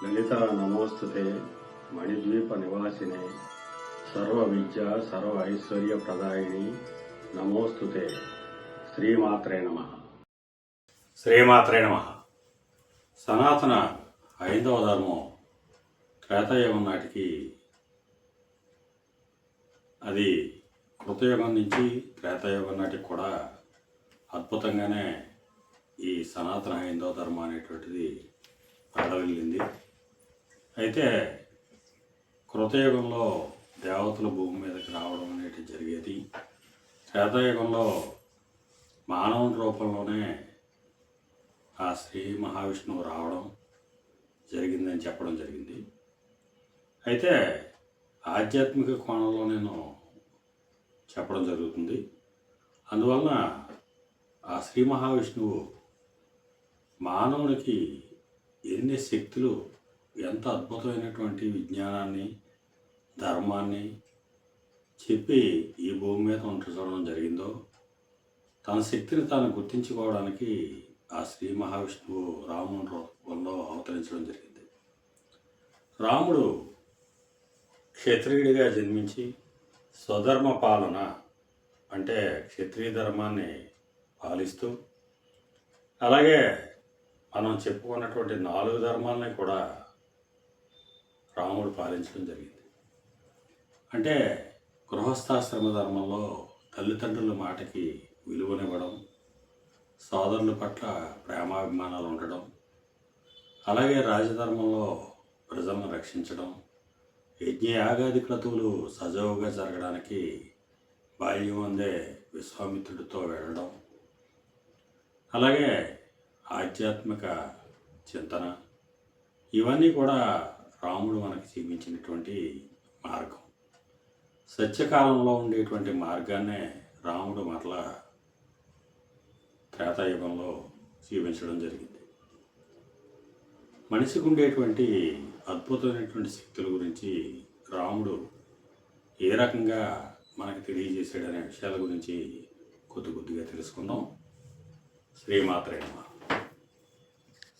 లలిత నమోస్తుతే మణిద్వీప నివాసినే సర్వ విద్య సర్వ ఐశ్వర్య ప్రదాయిని నమోస్తుతే. శ్రీమాత్రే నమః. శ్రీమాత్రే నమః. సనాతన హైందవ ధర్మం త్రేతాయుగం నాటికి, అది కృతయుగం నుంచి త్రేతాయుగం నాటికి కూడా అద్భుతంగానే ఈ సనాతన హైందవ ధర్మం అనేటువంటిది ప్రడవిల్లింది. అయితే కృతయుగంలో దేవతలు భూమి మీదకి రావడం అనేది జరిగేది. త్రేతాయుగంలో మానవుని రూపంలోనే ఆ శ్రీ మహావిష్ణువు రావడం జరిగిందని చెప్పడం జరిగింది. అయితే ఆధ్యాత్మిక కోణంలో నేను చెప్పడం జరుగుతుంది. అందువలన ఆ శ్రీ మహావిష్ణువు మానవునికి ఎన్ని శక్తులు, ఎంత అద్భుతమైనటువంటి విజ్ఞానాన్ని, ధర్మాన్ని చెప్పి ఈ భూమి మీద ఉంచడం జరిగిందో, తన శక్తిని తాను గుర్తించుకోవడానికి ఆ శ్రీ మహావిష్ణువు రాముని రూపంలో అవతరించడం జరిగింది. రాముడు క్షత్రియుడిగా జన్మించి స్వధర్మ పాలన అంటే క్షత్రియ ధర్మాన్ని పాలిస్తూ, అలాగే మనం చెప్పుకున్నటువంటి 4 ధర్మాలని కూడా రాముడు పాలించడం జరిగింది. అంటే గృహస్థాశ్రమ ధర్మంలో తల్లిదండ్రుల మాటకి విలువనివ్వడం, సోదరుల పట్ల ప్రేమాభిమానాలు ఉండడం, అలాగే రాజధర్మంలో ప్రజలను రక్షించడం, యజ్ఞయాగాది క్రతువులు సజావుగా జరగడానికి బాల్యం అందే విశ్వామిత్రుడితో వెళ్ళడం, అలాగే ఆధ్యాత్మిక చింతన, ఇవన్నీ కూడా రాముడు మనకి చూపించినటువంటి మార్గం. సత్యకాలంలో ఉండేటువంటి మార్గాన్నే రాముడు మరలా త్రేతాయుగంలో చూపించడం జరిగింది. మనిషికి ఉండేటువంటి అద్భుతమైనటువంటి శక్తుల గురించి రాముడు ఏ రకంగా మనకు తెలియజేశాడనే విషయాల గురించి కొద్దిగా తెలుసుకుందాం. శ్రీమాత్రే నమః.